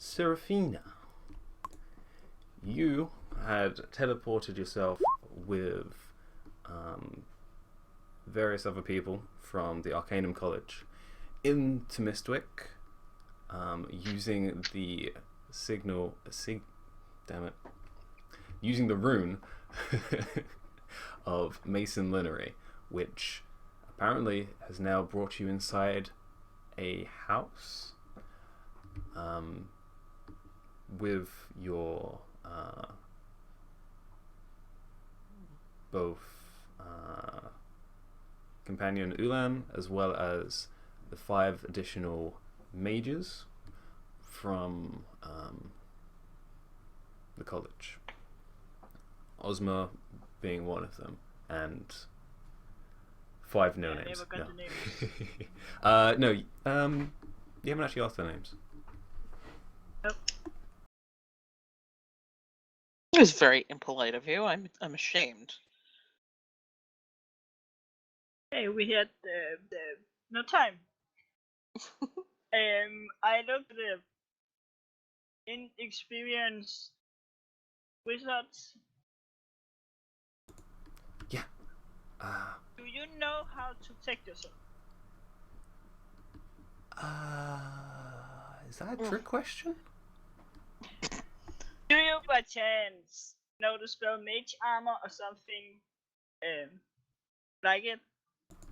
Seraphina, you had teleported yourself with various other people from the Arcanum College into Mistwick, using the using the rune of Mason Linery, which apparently has now brought you inside a house with your both companion Ulan, as well as the 5 additional mages from the college. Ozma being one of them, and 5 no names. Never got the names. No, you haven't actually asked their names. Nope. It was very impolite of you. I'm ashamed. Hey, we had no time. I looked at the inexperienced wizards. Yeah. Do you know how to protect yourself? Is that a trick question? Do you by chance know the spell mage armor or something like it?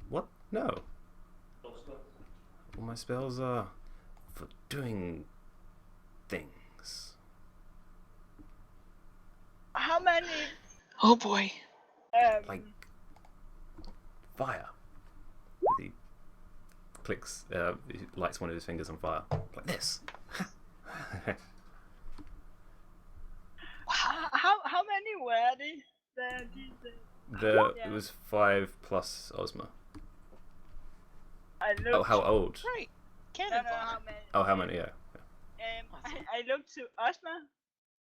What? No. All my spells are for doing things. How many Oh boy. Like fire. He clicks, he lights one of his fingers on fire. Like this. how many were they? It was 5 plus Ozma. I looked. Oh, how old? Right. No, Cannon how fodder. many? Oh, how many? Yeah. I looked to Ozma.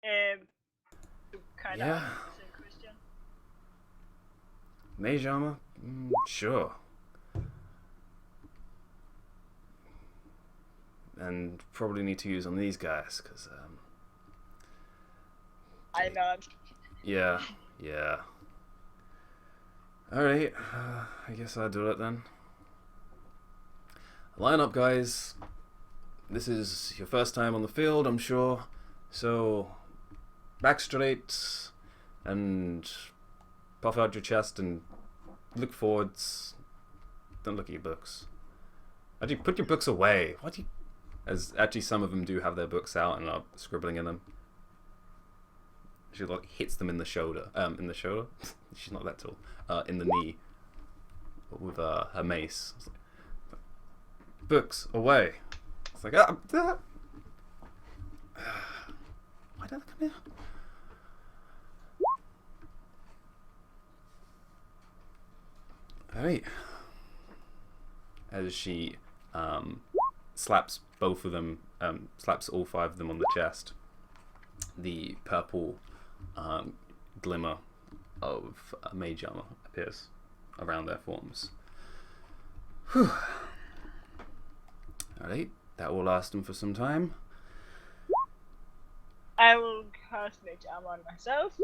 To kind of Yeah. answer the same question. Mage armor? Sure. And probably need to use on these guys, because, I know. yeah. Alright, I guess I'll do it then. Line up, guys. This is your first time on the field, I'm sure. So, back straight, and puff out your chest and look forwards. Don't look at your books. Actually, put your books away. What do you... As actually some of them do have their books out and are scribbling in them. She like hits them in the shoulder. In the shoulder? She's not that tall. In the knee. With her mace. It's like, books away. It's like, why did they come here? Alright. As she slaps both of them, slaps all 5 of them on the chest, the purple glimmer of mage armor appears around their forms. Whew. Alright, that will last them for some time. I will cast mage armor on myself.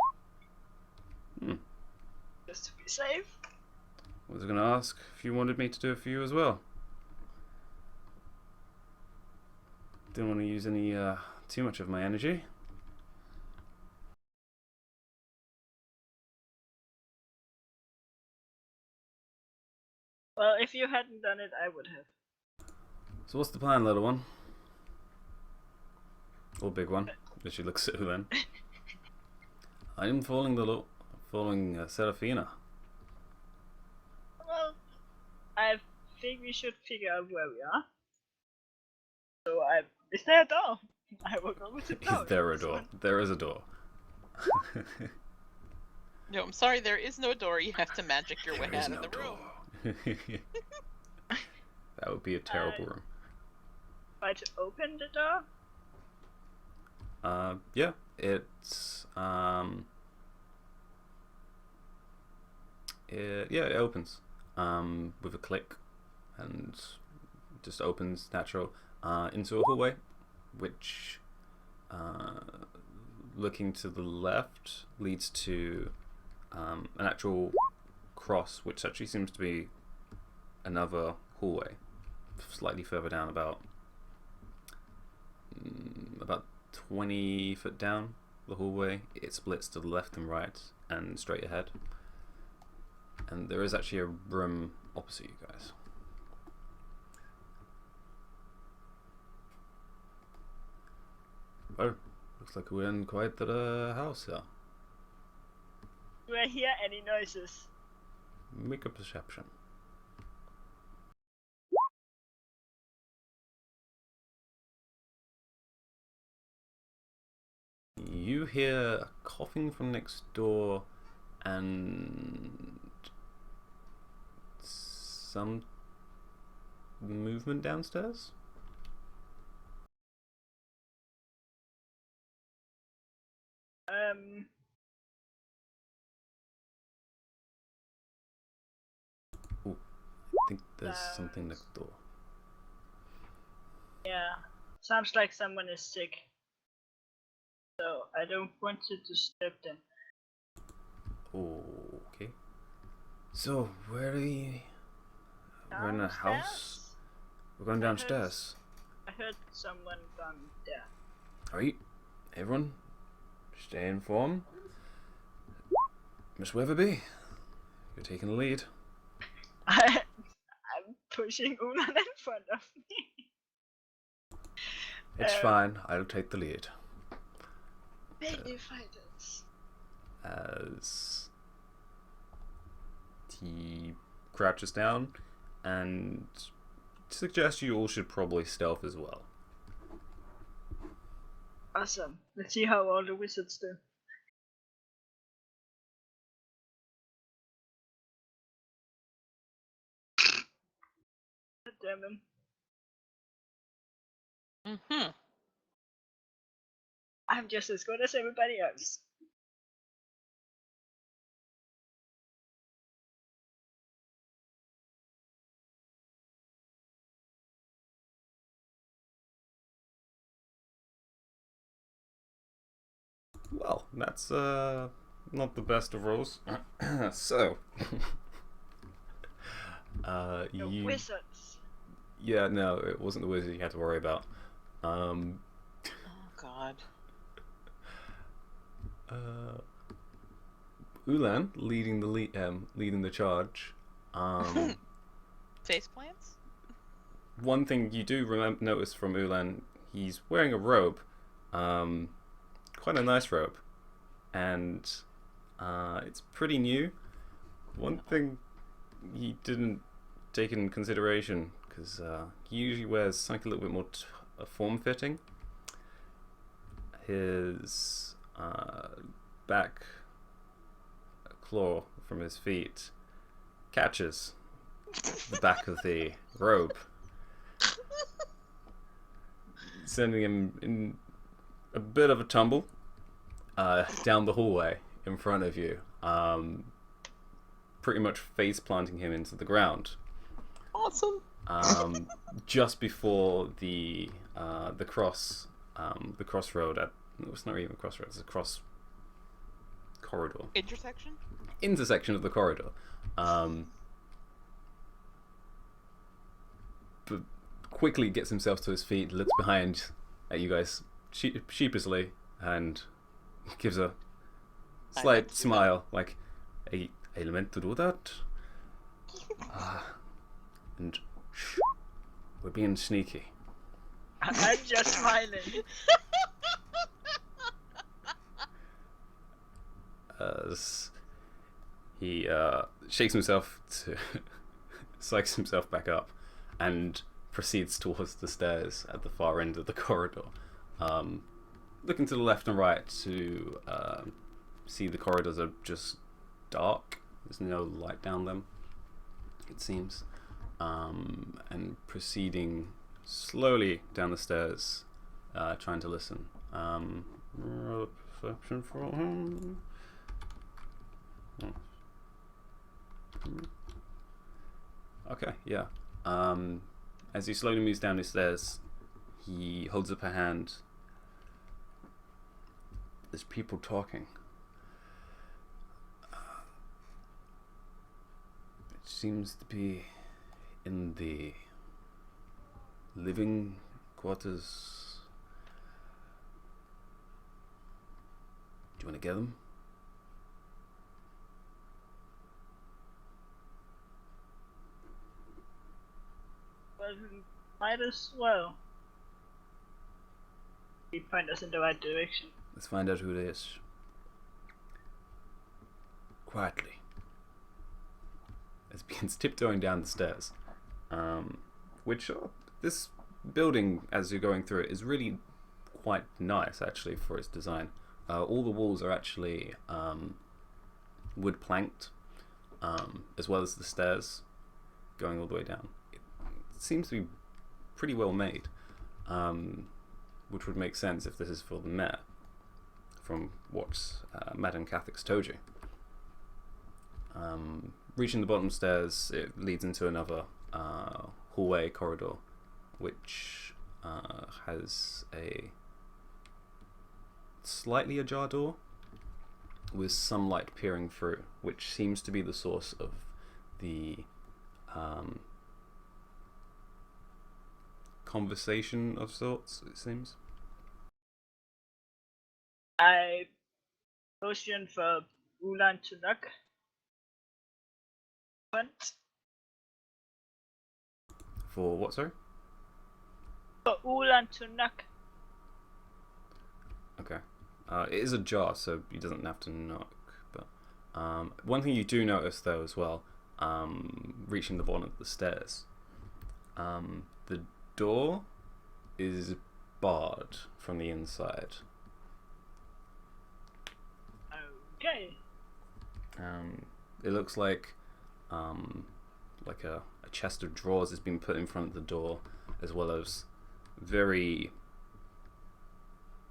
Just to be safe. I was going to ask if you wanted me to do it for you as well. Didn't want to use any too much of my energy. Well, if you hadn't done it, I would have. So what's the plan, little one? Or big one? As she looks at her then. I am following Seraphina. Well, I think we should figure out where we are. So is there a door? I will go with the door. Is there a door? There is a door. No, I'm sorry, there is no door. You have to magic your way There is out no of the room. That would be a terrible room. Try to open the door? Yeah, it's it opens with a click and just opens natural into a hallway, which looking to the left leads to an actual cross, which actually seems to be another hallway, slightly further down, about 20 foot down the hallway. It splits to the left and right and straight ahead, and there is actually a room opposite you guys. Well, looks like we're in quite the house here. Do I hear any noises? Make a perception. You hear coughing from next door and some movement downstairs. Ooh, I think there's something next door. Yeah, sounds like someone is sick. So I don't want to disturb them. Okay. So where are we? We're in a house. We're going downstairs. I heard someone down there. Alright, everyone, stay informed. Miss Weatherby, you're taking the lead. I'm pushing Ulan in front of me. It's fine, I'll take the lead. Baby fighters. As he crouches down and suggests you all should probably stealth as well. Awesome. Let's see how all the wizards do. Damn him. Mm-hmm. I'm just as good as everybody else. Well, that's not the best of rolls. So The wizards. Yeah, no, it wasn't the wizard you had to worry about. Oh God. Ulan leading the charge. Face plants? One thing you do notice from Ulan, he's wearing a robe, quite a nice robe, and it's pretty new. One thing he didn't take in consideration, because he usually wears something a little bit more form-fitting. His back claw from his feet catches the back of the robe, sending him in a bit of a tumble down the hallway in front of you, pretty much face planting him into the ground. Awesome. Just before the crossroad it's not even a crossroad, it's a cross corridor. Intersection of the corridor. But quickly gets himself to his feet, looks behind at you guys sheepishly, and gives a slight smile, like, I meant to do that. And shh, we're being sneaky. I'm just smiling. As he shakes himself to psychs himself back up and proceeds towards the stairs at the far end of the corridor, looking to the left and right to see the corridors are just dark. There's no light down them, it seems, and proceeding slowly down the stairs, trying to listen. Perception for him. Okay, yeah. As he slowly moves down the stairs, he holds up a hand There's people talking. It seems to be in the living quarters. Do you want to get them? Well, we might as well. He point us in the right direction. Let's find out who it is. Quietly. As he begins tiptoeing down the stairs. Which, this building, as you're going through it, is really quite nice, actually, for its design. All the walls are actually wood planked, as well as the stairs going all the way down. It seems to be pretty well made, which would make sense if this is for the mayor, from what Madam Cathick's told you. Reaching the bottom stairs, it leads into another hallway corridor, which has a slightly ajar door with some light peering through, which seems to be the source of the conversation of sorts, it seems. I motion for Ulan to knock. For what, sorry? For Ulan to knock. Okay. It is ajar, so he doesn't have to knock. But one thing you do notice, though, as well, reaching the bottom of the stairs, the door is barred from the inside. Okay. It looks like a chest of drawers has been put in front of the door, as well as very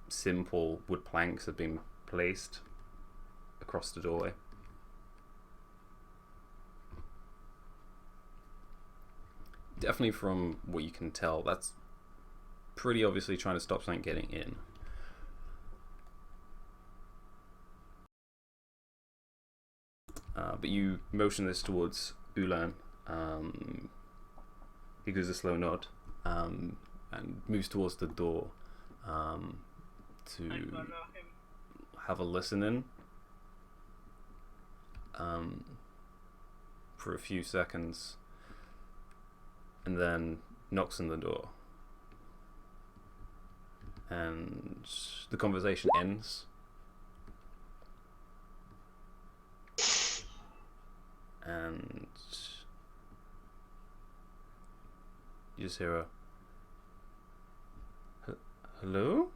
simple wood planks have been placed across the doorway. Definitely from what you can tell, that's pretty obviously trying to stop something getting in. But you motion this towards Ulan. He gives a slow nod and moves towards the door to have a listen in for a few seconds, and then knocks on the door, and the conversation ends. And you just hear a hello?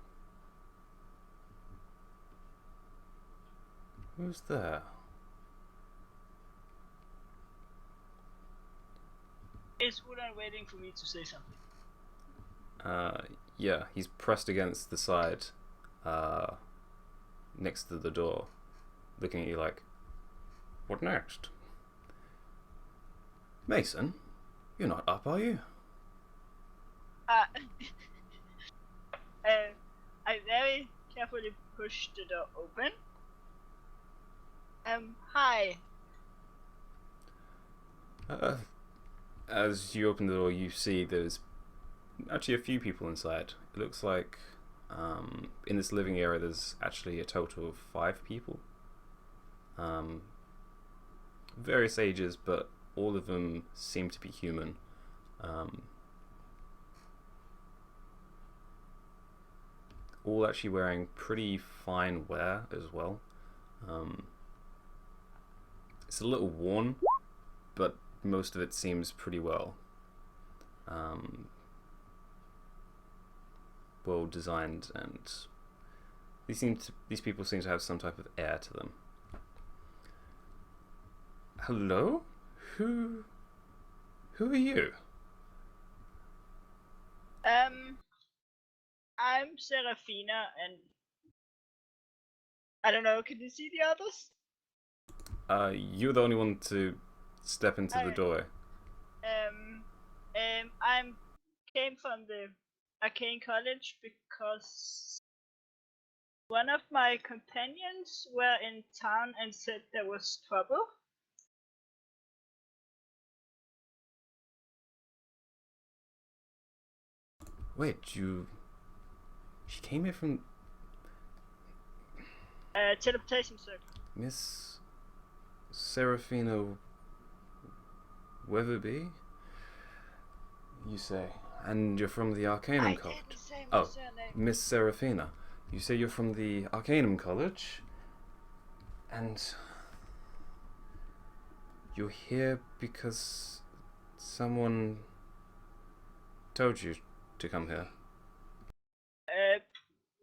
Who's there? Is Ulan waiting for me to say something? Yeah, he's pressed against the side next to the door, looking at you like, what next? Mason, you're not up, are you? I very carefully push the door open. Hi. As you open the door, you see there's actually a few people inside. It looks like in this living area there's actually a total of 5 people. Various ages, but all of them seem to be human. All actually wearing pretty fine wear as well. It's a little worn, but most of it seems pretty well well designed, and these people seem to have some type of air to them. Hello? Who are you? I'm Serafina, and I don't know, can you see the others? You're the only one to step into the doorway. I came from the Arcane College because One of my companions were in town and said there was trouble. Wait, she came here from Teleportation circle. Miss Seraphina Weatherby? You say, and you're from the Arcanum I College. didn't say my surname. Miss Seraphina. You say you're from the Arcanum College, and you're here because someone told you to come here.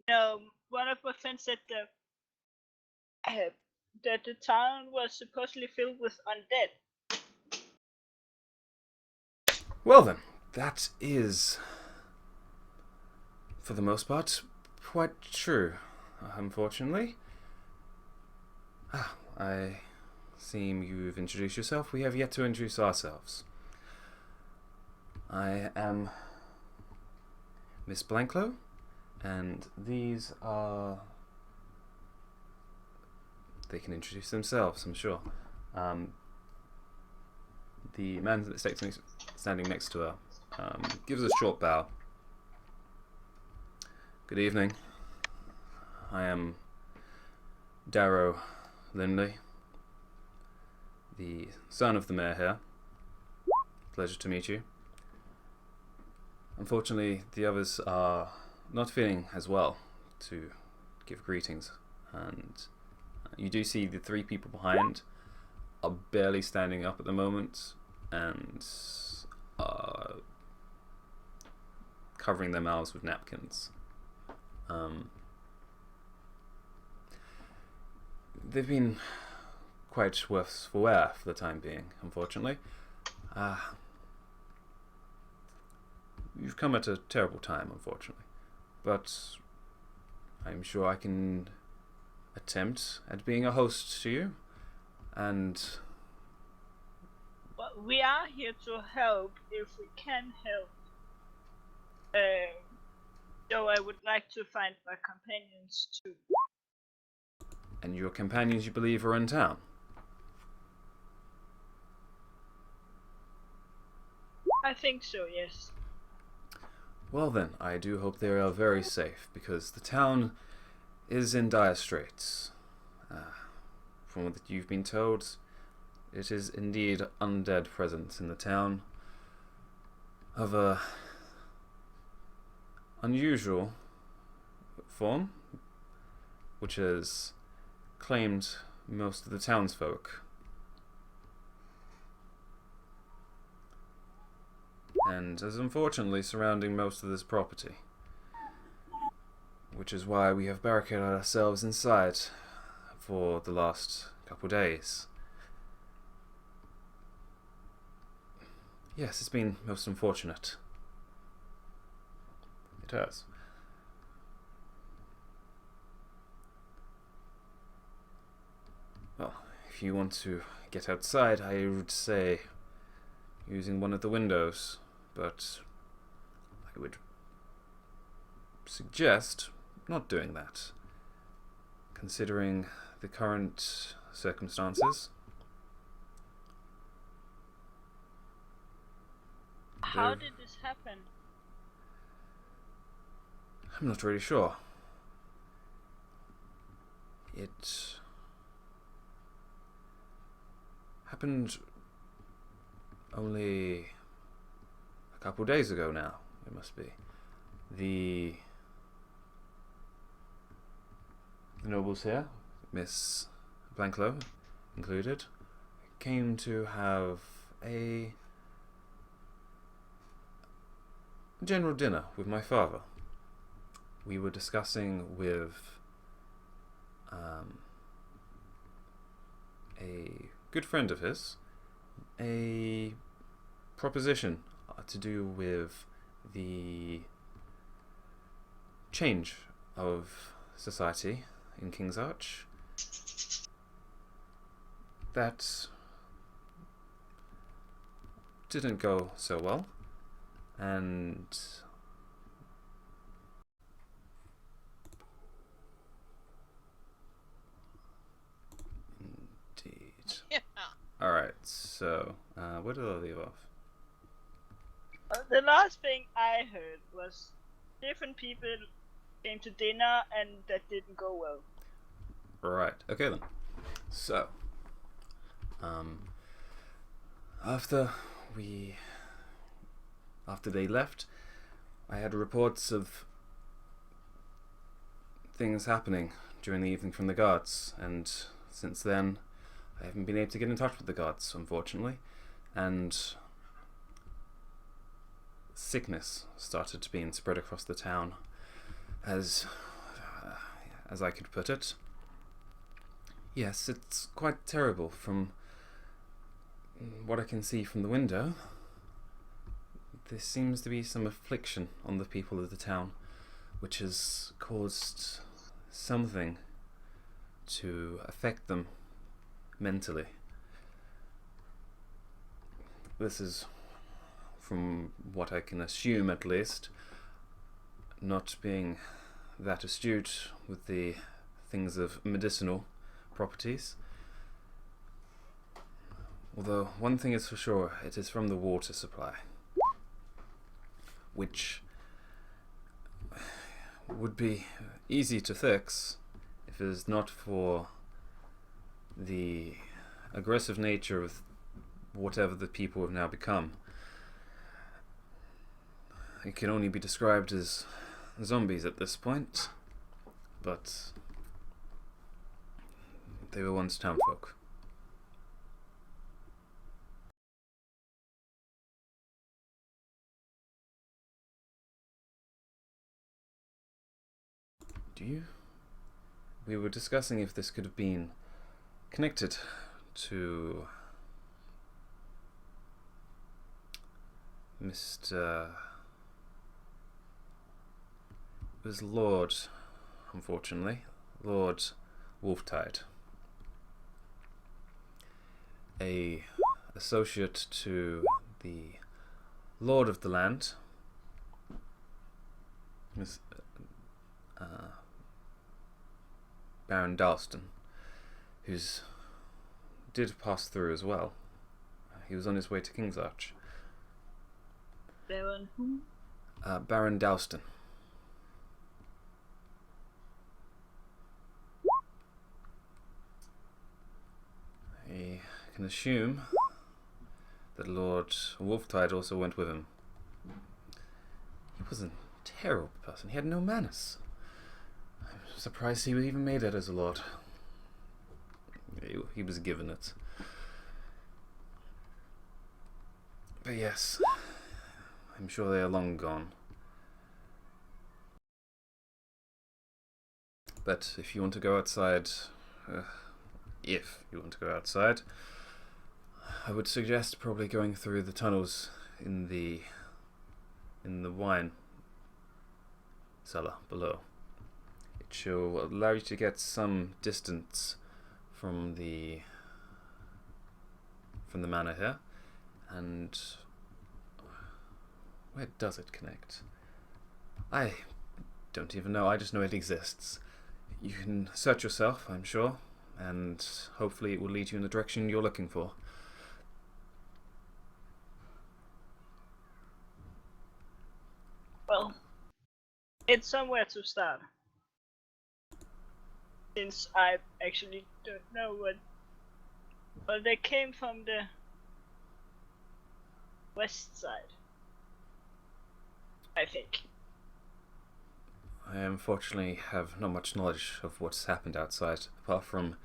No, one of my friends said that the town was supposedly filled with undead. Well then, that is, for the most part, quite true, unfortunately. I seem you've introduced yourself. We have yet to introduce ourselves. I am Miss Blanklow, and these are... They can introduce themselves, I'm sure. The man that's standing next to her gives a short bow. Good evening. I am Darrow Lindley, the son of the mayor here. Pleasure to meet you. Unfortunately, the others are not feeling as well to give greetings, and you do see the three people behind are barely standing up at the moment and are covering their mouths with napkins. They've been quite worse for wear for the time being, unfortunately. You've come at a terrible time, unfortunately, but I'm sure I can attempt at being a host to you, and Well, we are here to help if we can help. So I would like to find my companions too. and your companions, you believe, are in town. I think so, yes. Well then, I do hope they are very safe, because the town is in dire straits. From what you've been told, it is indeed undead presence in the town of a unusual form, which has claimed most of the townsfolk. And is unfortunately surrounding most of this property, which is why we have barricaded ourselves inside for the last couple days. Yes, it's been most unfortunate. It has. Well, if you want to get outside, I would say using one of the windows, but I would suggest not doing that, considering the current circumstances. How did this happen? I'm not really sure. It happened only a couple days ago now, it must be. The nobles here, Miss Blanklow included, came to have a general dinner with my father. We were discussing with a good friend of his a proposition to do with the change of society in King's Arch. That didn't go so well, and So, where did I leave off? The last thing I heard was different people came to dinner and that didn't go well. Right. Okay then. So, after they left, I had reports of things happening during the evening from the guards, and since then, I haven't been able to get in touch with the guards, unfortunately, and sickness started being spread across the town, as I could put it. Yes, it's quite terrible. From what I can see from the window, there seems to be some affliction on the people of the town, which has caused something to affect them mentally. This is, from what I can assume at least, not being that astute with the things of medicinal properties. Although one thing is for sure, it is from the water supply, which would be easy to fix if it is not for the aggressive nature of whatever the people have now become. It can only be described as zombies at this point, but they were once townfolk. We were discussing if this could have been connected to Mr. It was Lord, unfortunately, Lord Wolftide, a associate to the Lord of the land, Baron Dalston, who's did pass through as well. He was on his way to King's Arch. Baron who? Baron Dalston. I can assume that Lord Wolftide also went with him. He was a terrible person. He had no manners. I'm surprised he even made it as a lord. He was given it. But yes, I'm sure they are long gone. But if you want to go outside, I would suggest probably going through the tunnels in the wine cellar below. It shall allow you to get some distance from the manor here. And where does it connect? I don't even know. I just know it exists. You can search yourself, I'm sure, and hopefully it will lead you in the direction you're looking for. Well, it's somewhere to start. Since I actually don't know what... Well, they came from the west side, I think. I unfortunately have not much knowledge of what's happened outside, apart from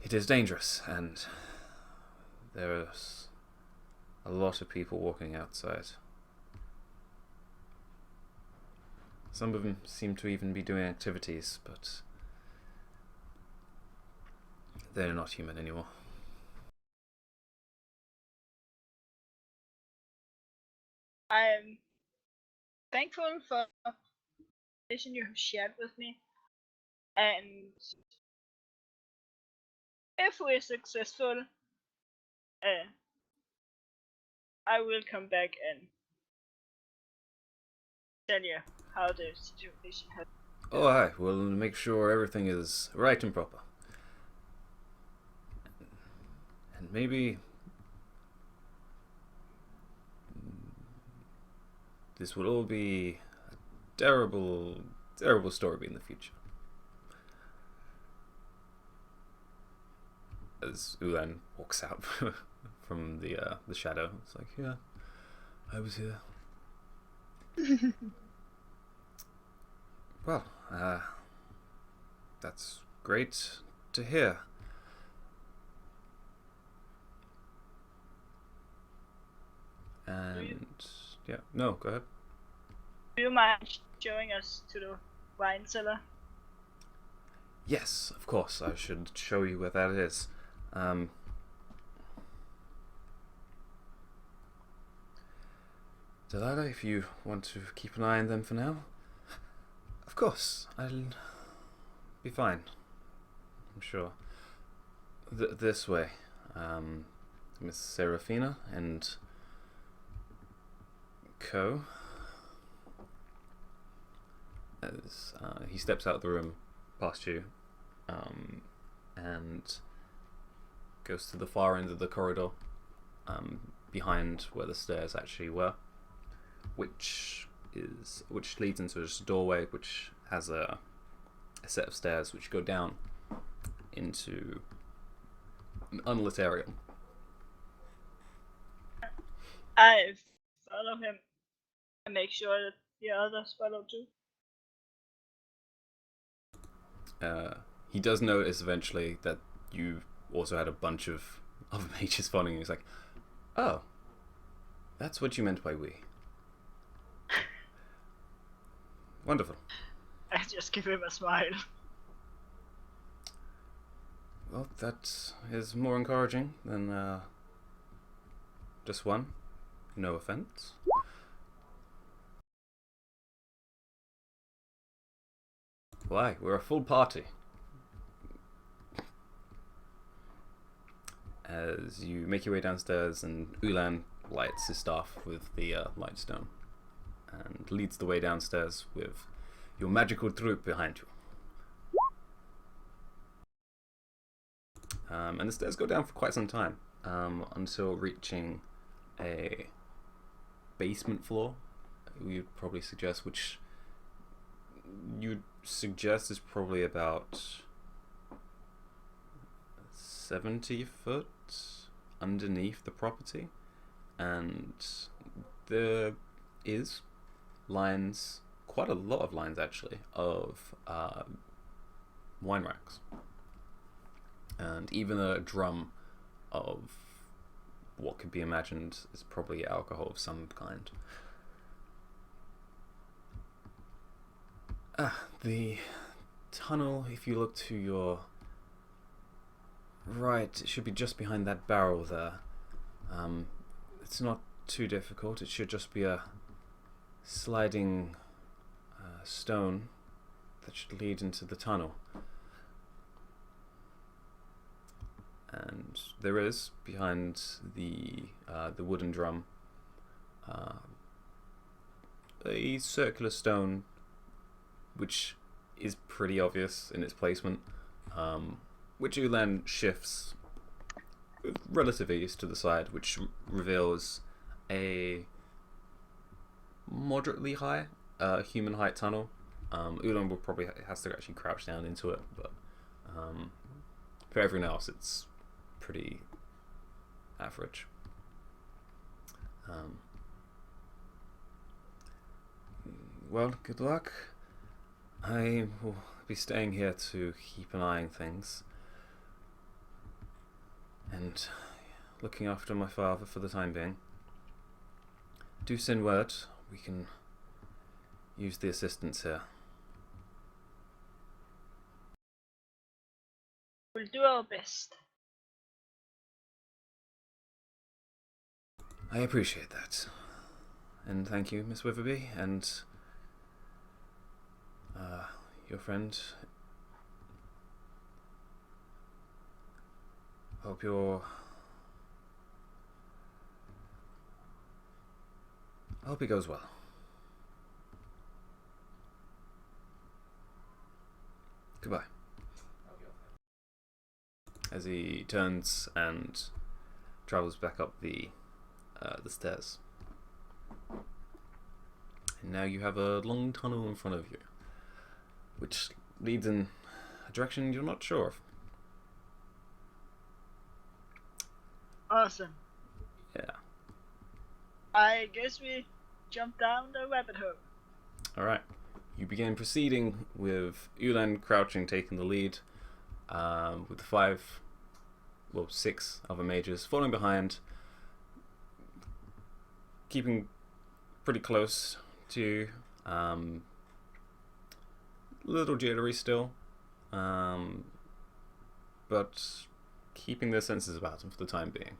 it is dangerous, and there's a lot of people walking outside. Some of them seem to even be doing activities, but they're not human anymore. I'm thankful for the information you have shared with me, and if we're successful, I will come back and tell you how the situation has. Oh, aye, we'll make sure everything is right and proper. And maybe this will all be a terrible, terrible story in the future. As Ulan walks out from the shadow, it's like, yeah, I was here. Well, that's great to hear. And yeah, no, go ahead. Do you mind showing us to the wine cellar? Yes, of course. I should show you where that is. Delilah, if you want to keep an eye on them for now, of course, I'll be fine. I'm sure. This way, Miss Serafina and Co. As he steps out of the room past you, and goes to the far end of the corridor, behind where the stairs actually were, which leads into this doorway, which has a set of stairs which go down into an unlit area. I follow him and make sure that the others follow too. He does notice eventually that you also had a bunch of other mages following you. He's like, oh, that's what you meant by we. Wonderful. I just give him a smile. Well, that is more encouraging than just one. No offense. Why? We're a full party. As you make your way downstairs, and Ulan lights his staff with the lightstone, and leads the way downstairs with your magical troop behind you. And the stairs go down for quite some time, until reaching a basement floor, you'd probably suggest, which you'd suggest is probably about 70 foot underneath the property, and there is lines, quite a lot of lines actually, of wine racks, and even a drum of what could be imagined is probably alcohol of some kind. The tunnel, if you look to your right, it should be just behind that barrel there. It's not too difficult. It should just be a sliding stone that should lead into the tunnel. And there is, behind the wooden drum, a circular stone which is pretty obvious in its placement, which Ulan shifts with relative ease to the side, which reveals a moderately high human height tunnel. Ulan will probably has to actually crouch down into it, but for everyone else it's pretty average. Well, good luck. I will be staying here to keep an eye on things and looking after my father for the time being. Do send word. We can use the assistance here. We'll do our best. I appreciate that. And thank you, Miss Witherby, and your friend. Hope it goes well. Goodbye. As he turns and travels back up the stairs. And now you have a long tunnel in front of you, which leads in a direction you're not sure of. Awesome. Yeah. I guess we jump down the rabbit hole. Alright. You begin proceeding with Ulan crouching, taking the lead, with the 6 other mages following behind, keeping pretty close to you. A little jittery still, but keeping their senses about them for the time being.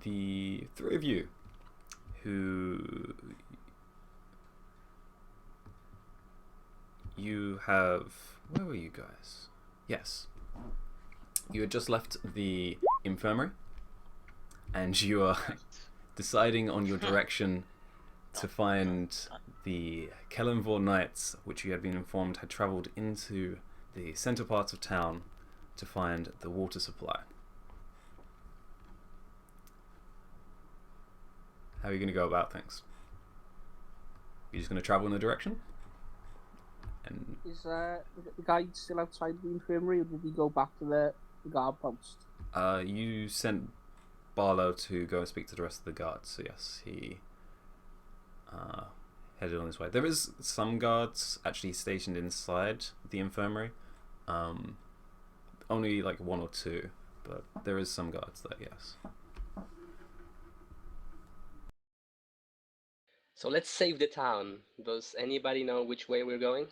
The 3 of you who you have... Where were you guys? Yes. You had just left the infirmary, and you are deciding on your direction to find the Kellenvor Knights, which you had been informed had travelled into the centre parts of town to find the water supply. How are you going to go about things? You're just going to travel in a direction? And Is the guide still outside the infirmary, or did he go back to the guard post? you sent Barlow to go and speak to the rest of the guards, so yes, he headed on his way. There is some guards actually stationed inside the infirmary. Only like 1 or 2, but there is some guards there, yes. So let's save the town. Does anybody know which way we're going?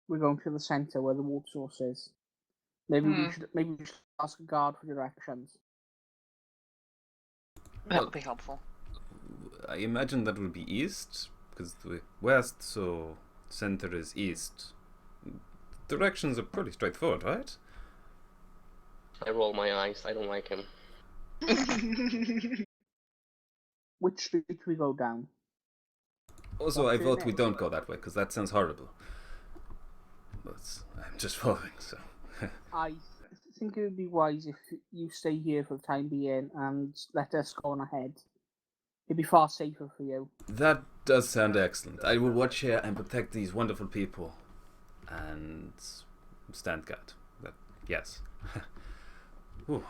We're going to the centre where the water source is. Maybe we should ask a guard for directions. That would be helpful. I imagine that would be east, because the west, so center is east. Directions are pretty straightforward, right? I roll my eyes. I don't like him. Which street we go down? Also, What's I your vote we name? don't go that way, because that sounds horrible. But I'm just following, so... I think it would be wise if you stay here for the time being and let us go on ahead. It'd be far safer for you. That does sound excellent. I will watch here and protect these wonderful people. And stand guard. But yes. Whew.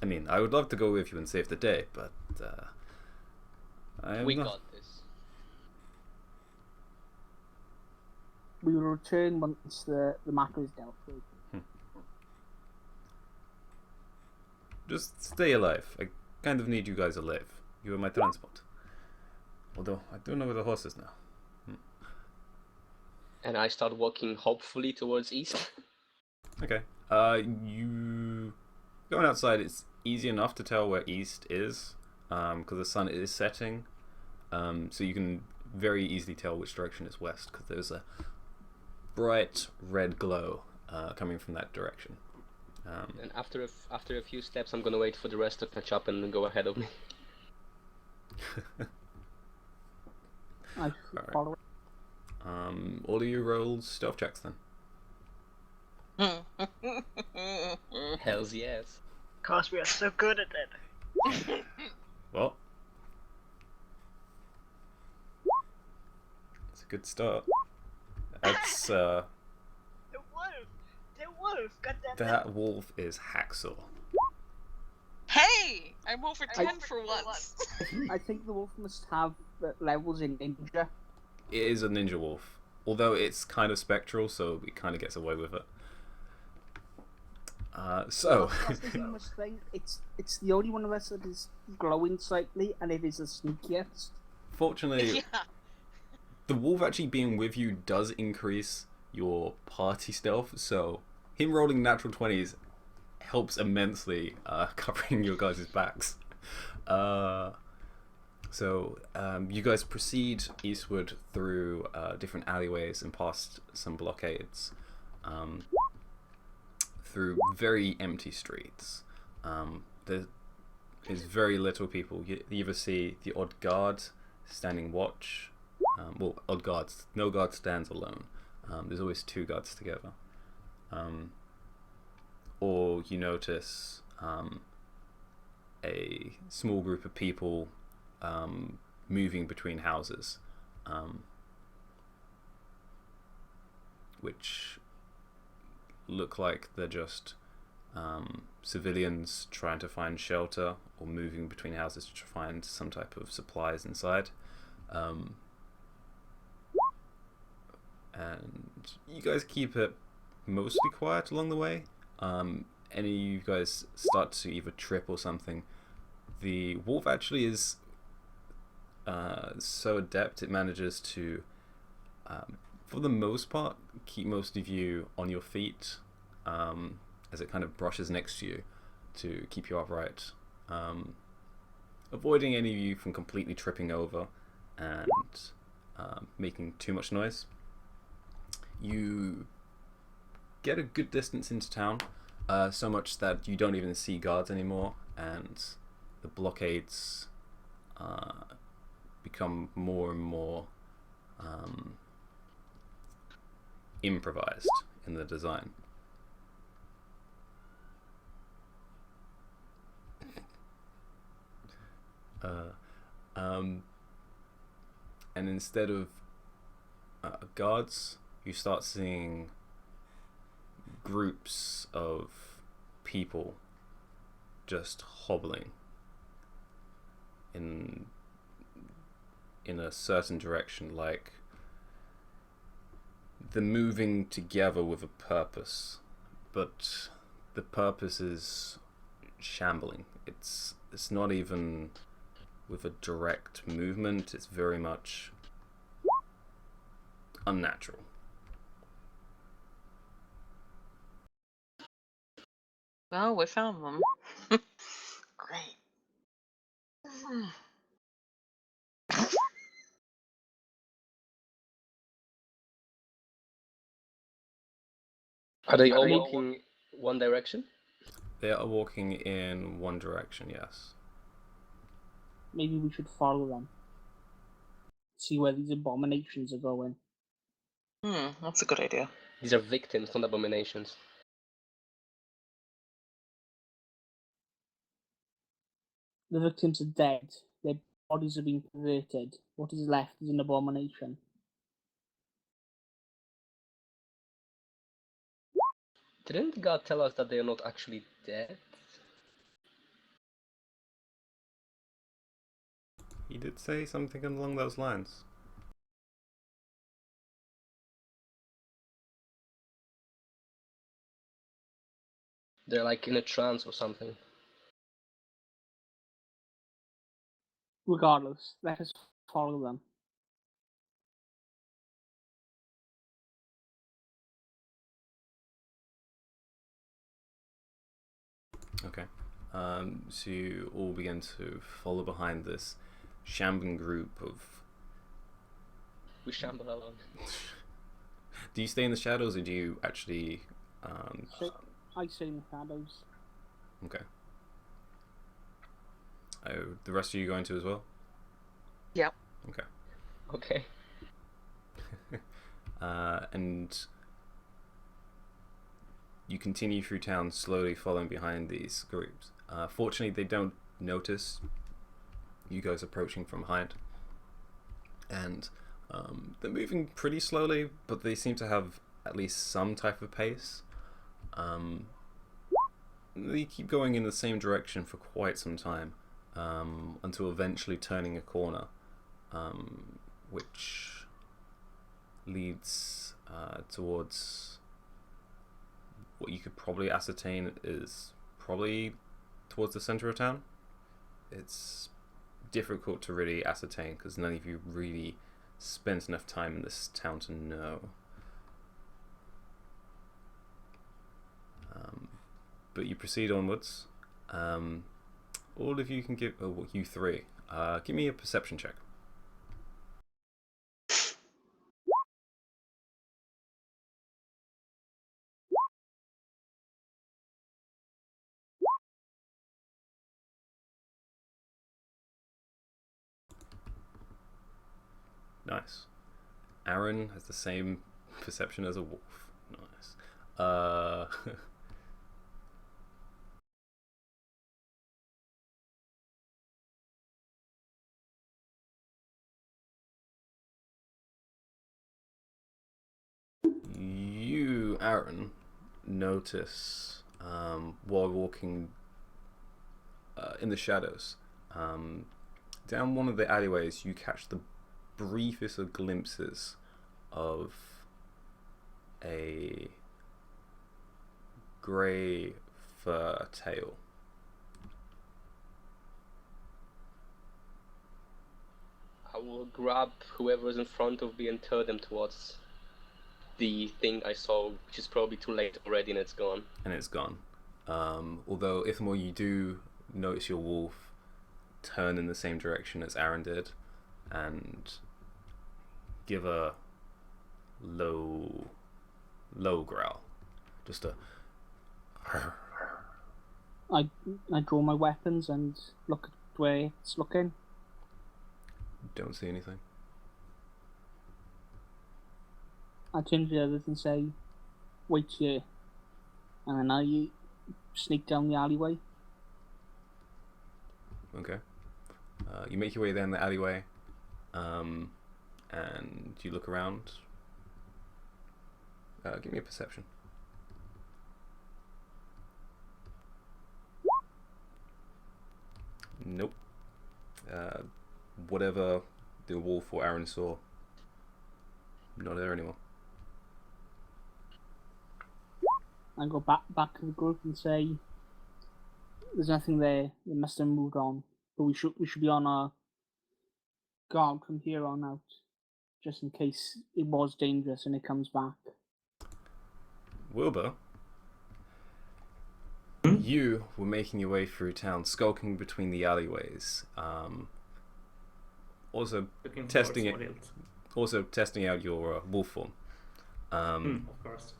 I mean, I would love to go with you and save the day, but We got this. We will return once the matter is dealt with. Just stay alive. I kind of need you guys alive. You are my transport. Although, I do know where the horse is now. And I start walking hopefully towards east. Okay. You... Going outside, it's easy enough to tell where east is, because the sun is setting. So you can very easily tell which direction is west, because there's a bright red glow coming from that direction. And after a few steps, I'm gonna wait for the rest to catch up and go ahead of me. I Alright. follow it. All of you roll stealth checks then. Hells yes. Cause we are so good at that. Well, it's a good start. That's The wolf! The wolf! Goddamn that wolf is Hacksaw. Hey! I rolled for 10 for once. I think the wolf must have levels in ninja. It is a ninja wolf, although it's kind of spectral, so it kind of gets away with it. So That's the humorous thing. It's the only one of us that is glowing slightly, and it is the sneakiest. fortunately, Yeah. the wolf actually being with you does increase your party stealth, so him rolling natural 20s helps immensely covering your guys' backs. So you guys proceed eastward through different alleyways and past some blockades, through very empty streets. There is very little people. You either see the odd guard standing watch, well, odd guards. No guard stands alone. There's always two guards together. Or you notice a small group of people moving between houses, which look like they're just civilians trying to find shelter or moving between houses to find some type of supplies inside. And you guys keep it mostly quiet along the way. Any of you guys start to either trip or something. The wolf actually is so adept it manages to, for the most part, keep most of you on your feet as it kind of brushes next to you to keep you upright, avoiding any of you from completely tripping over and making too much noise. You get a good distance into town, so much that you don't even see guards anymore, and the blockades become more and more improvised in the design. And instead of guards, you start seeing groups of people just hobbling in a certain direction, like they're moving together with a purpose, but the purpose is shambling. It's not even with a direct movement, it's very much unnatural. Well, we found them. Great. Are they all walking one direction? They are walking in one direction, yes. Maybe we should follow them. See where these abominations are going. That's a good idea. These are victims, not abominations. The victims are dead. Their bodies have been converted. What is left is an abomination. Didn't God tell us that they are not actually dead? He did say something along those lines. They're like in a trance or something. Regardless, let us follow them. Okay. So you all begin to follow behind this shambling group of... We shamble along. Do you stay in the shadows, or do you actually... So I stay in the shadows. Okay. Oh, the rest of you going to as well? Yep. Okay. Okay. And you continue through town, slowly following behind these groups. Fortunately, they don't notice you guys approaching from behind, and they're moving pretty slowly, but they seem to have at least some type of pace. They keep going in the same direction for quite some time, until eventually turning a corner, which leads towards what you could probably ascertain is probably towards the center of town. It's difficult to really ascertain because none of you really spent enough time in this town to know. But you proceed onwards. All of you can give, you three, give me a perception check. Nice. Aaron has the same perception as a wolf. Nice. You, Aaron, notice while walking in the shadows, down one of the alleyways, you catch the briefest of glimpses of a grey fur tail. I will grab whoever's in front of me and turn them towards the thing I saw, which is probably too late already, and it's gone. And it's gone. Although, Ithamore, you do notice your wolf turn in the same direction as Aaron did and give a low growl. Just a... I draw my weapons and look at where it's looking. Don't see anything. I turn to the others and say, wait here. And then I sneak down the alleyway. Okay. You make your way down the alleyway, and you look around. Give me a perception. Nope. Whatever the wolf or Aaron saw, not there anymore. I go back to the group and say, there's nothing there. They must have moved on. But we should be on our guard from here on out, just in case it was dangerous and it comes back. Wilbur, you were making your way through town, skulking between the alleyways. Also Looking testing towards it. what else? Also testing out your wolf form, Of course.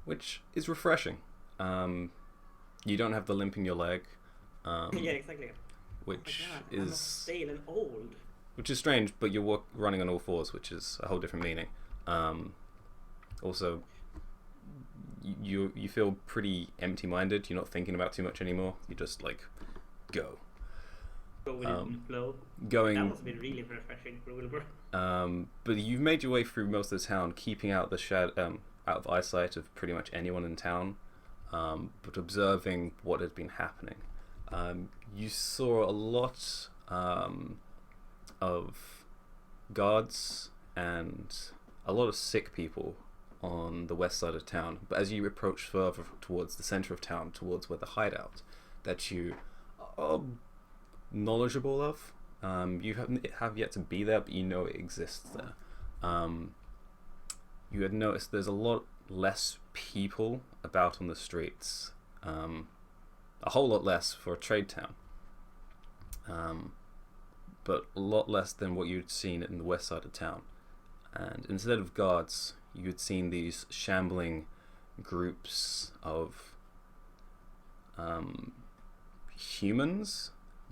which is refreshing. You don't have the limp in your leg, Yeah, exactly. which Oh my God, I'm not is stale and old. strange. But you're running on all fours, which is a whole different meaning. Also, you feel pretty empty-minded. You're not thinking about too much anymore. You just like go. Go with it in the flow. That Going. must have been really refreshing for Wilbur. But you've made your way through most of the town, keeping out out of eyesight of pretty much anyone in town, but observing what had been happening. You saw a lot of guards and a lot of sick people on the west side of town. But as you approach further towards the center of town, towards where the hideout that you are knowledgeable of, you have yet to be there, but you know it exists there. You had noticed there's a lot less people about on the streets, a whole lot less for a trade town, but a lot less than what you'd seen in the west side of town. And instead of guards, you'd seen these shambling groups of humans,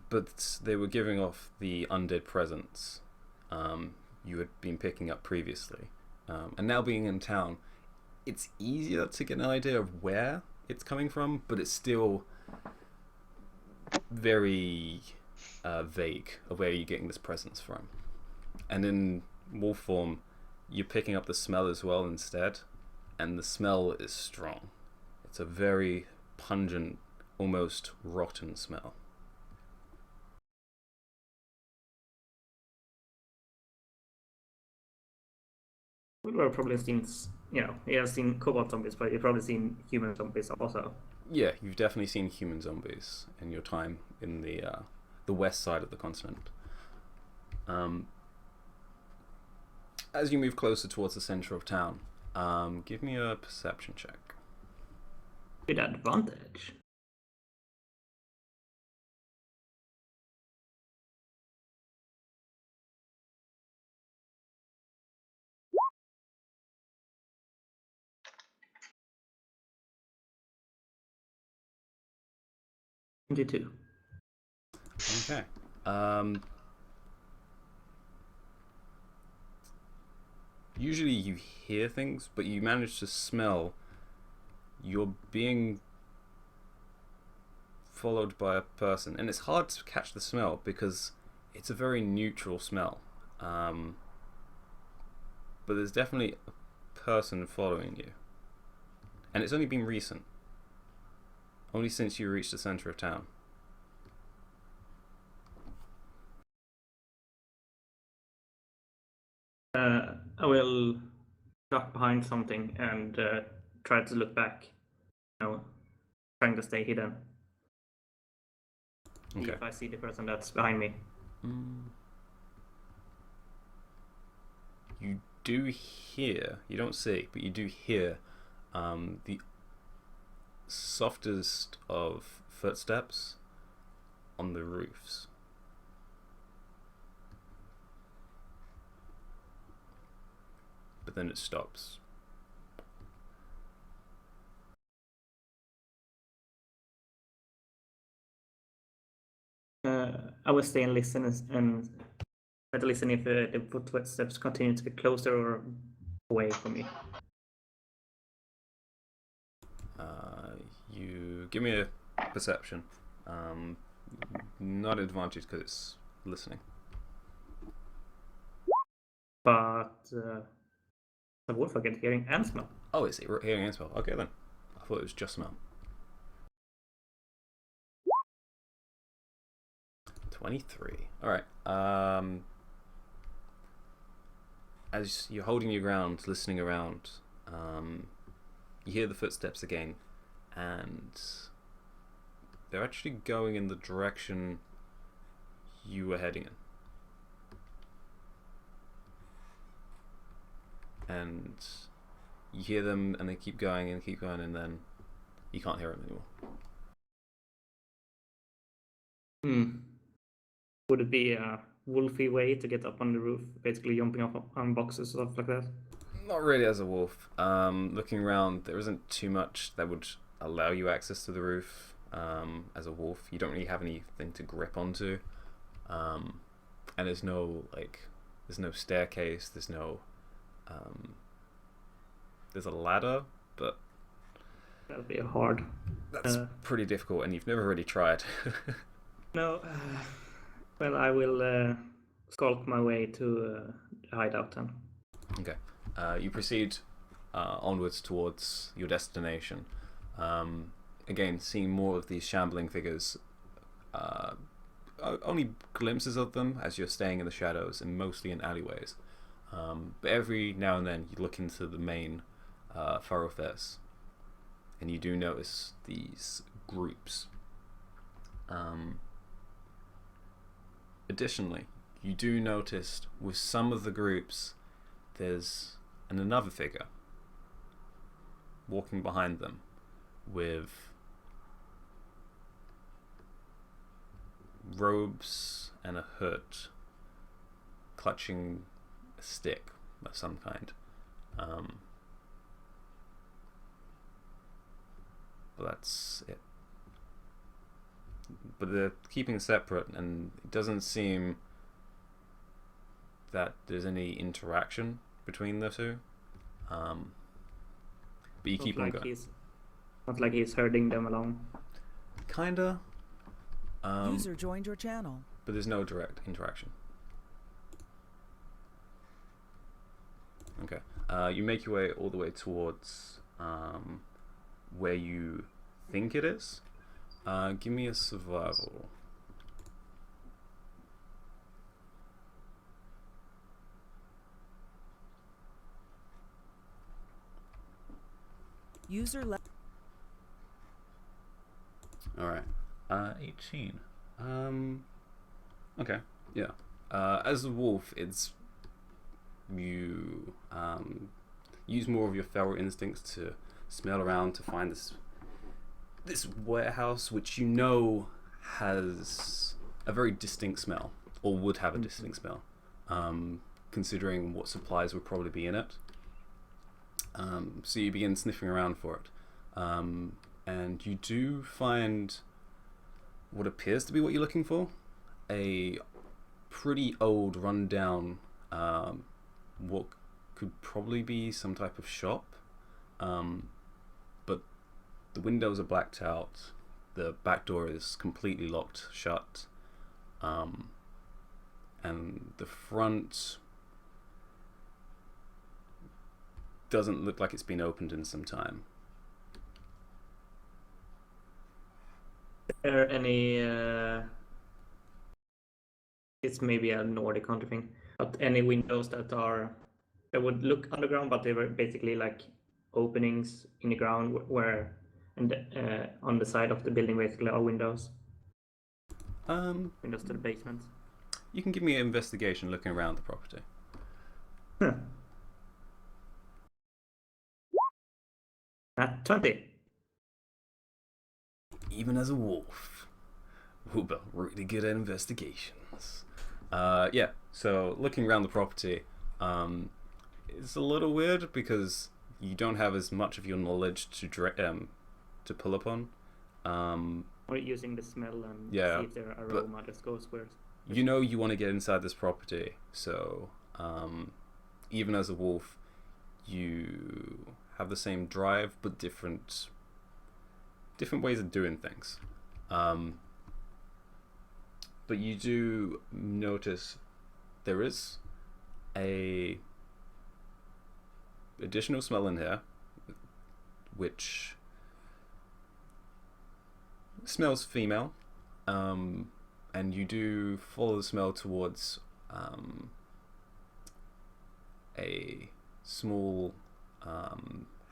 but they were giving off the undead presence you had been picking up previously. And now being in town, it's easier to get an idea of where it's coming from, but it's still very vague of where you're getting this presence from. And in wolf form, you're picking up the smell as well instead, and the smell is strong. It's a very pungent, almost rotten smell. Wilbur probably has seen, he has seen cobalt zombies, but you've probably seen human zombies also. Yeah, you've definitely seen human zombies in your time in the west side of the continent. As you move closer towards the center of town, give me a perception check. With advantage. Two. Okay. Usually you hear things, but you manage to smell. You're being followed by a person, and it's hard to catch the smell because it's a very neutral smell. But there's definitely a person following you, and it's only been recent. Only since you reached the center of town. I will duck behind something and try to look back. Trying to stay hidden. See Okay. if I see the person that's behind me. You do hear, you don't see, but you do hear the softest of footsteps on the roofs. But then it stops. I will stay and listen and try to listen if the footsteps continue to get closer or away from me. You give me a perception. Not advantage because it's listening. But the wolf I get hearing and smell. Oh, it's hearing and smell. Okay then. I thought it was just smell. 23. Alright. As you're holding your ground, listening around, you hear the footsteps again, and they're actually going in the direction you were heading in. And you hear them, and they keep going, and then you can't hear them anymore. Would it be a wolfy way to get up on the roof, basically jumping up on boxes, stuff like that? Not really as a wolf. Looking around, there isn't too much that would allow you access to the roof. As a wolf, you don't really have anything to grip onto, and there's no staircase. There's no there's a ladder, but That'll be hard. that's pretty difficult, and you've never really tried. No. Well, I will skulk my way to the hideout then. Okay. You proceed onwards towards your destination. Again, seeing more of these shambling figures. Only glimpses of them as you're staying in the shadows and mostly in alleyways. But every now and then you look into the main thoroughfares and you do notice these groups. Additionally, you do notice with some of the groups there's another figure walking behind them with robes and a hood, clutching a stick of some kind. But that's it. But they're keeping separate, and it doesn't seem that there's any interaction between the two. But you keep on going. Not like he's herding them along. Kinda. User joined your channel. But there's no direct interaction. Okay. You make your way all the way towards where you think it is. Give me a survival. User left. Alright. 18. Okay. Yeah. As a wolf, it's you use more of your feral instincts to smell around to find this warehouse, which you know has a very distinct smell, or would have a distinct smell, considering what supplies would probably be in it. So you begin sniffing around for it, and you do find what appears to be what you're looking for: a pretty old, run-down could probably be some type of shop, but the windows are blacked out. The back door is completely locked shut, and the front doesn't look like it's been opened in some time. Is there any? It's maybe a Nordic country thing, but any windows that would look underground, but they were basically like openings in the ground where, and on the side of the building basically are windows. Windows to the basement. You can give me an investigation looking around the property. At 20. Even as a wolf, Uber really good at investigations. Yeah, so looking around the property, it's a little weird because you don't have as much of your knowledge to pull upon. Or using the smell and yeah, see if there are aroma that goes where. You know you want to get inside this property, so even as a wolf, you have the same drive but different ways of doing things. But you do notice there is a additional smell in here, which smells female, and you do follow the smell towards a small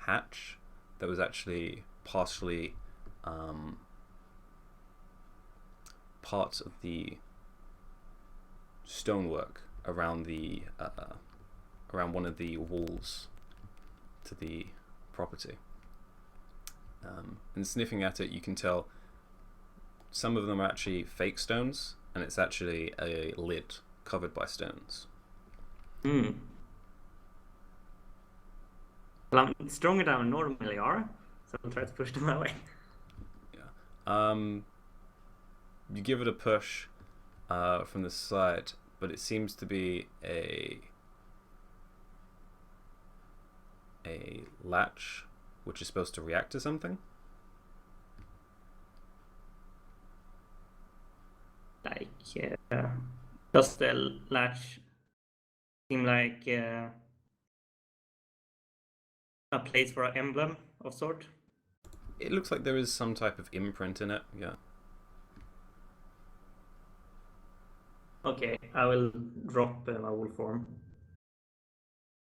hatch that was actually partially part of the stonework around the around one of the walls to the property. And sniffing at it, you can tell some of them are actually fake stones, and it's actually a lid covered by stones. Well, I'm stronger than I normally are, so I'll try to push them away. Yeah. You give it a push from the side, but it seems to be a latch which is supposed to react to something. Like, does the latch seem like a place for an emblem of sort? It looks like there is some type of imprint in it, yeah. Okay, I will drop my wolf form.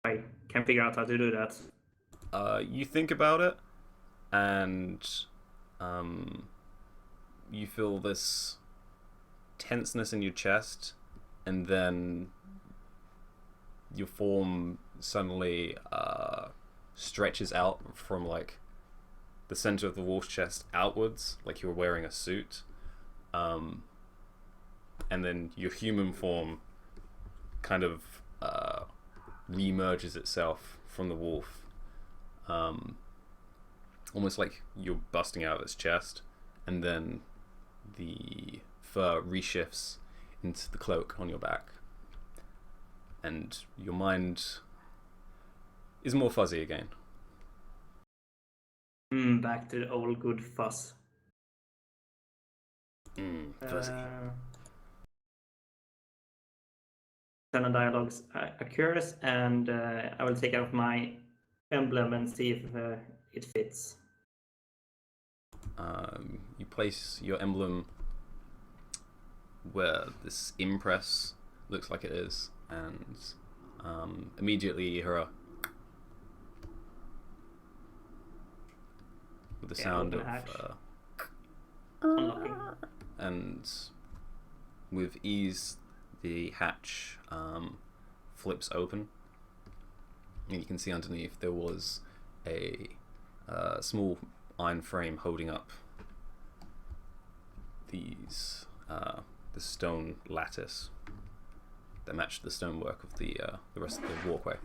I can figure out how to do that. You think about it, and you feel this tenseness in your chest, and then your form suddenly stretches out from like the center of the wolf's chest outwards, like you're wearing a suit, and then your human form kind of re-emerges itself from the wolf, almost like you're busting out of its chest, and then the fur reshifts into the cloak on your back, and your mind is more fuzzy again. Back to the old good fuzz. Fuzzy. Turn dialogues occurs, and I will take out my emblem and see if it fits. You place your emblem where this impress looks like it is, and immediately you hear with the sound of unlocking. And with ease the hatch flips open, and you can see underneath there was a small iron frame holding up these the stone lattice that matched the stonework of the rest of the walkway.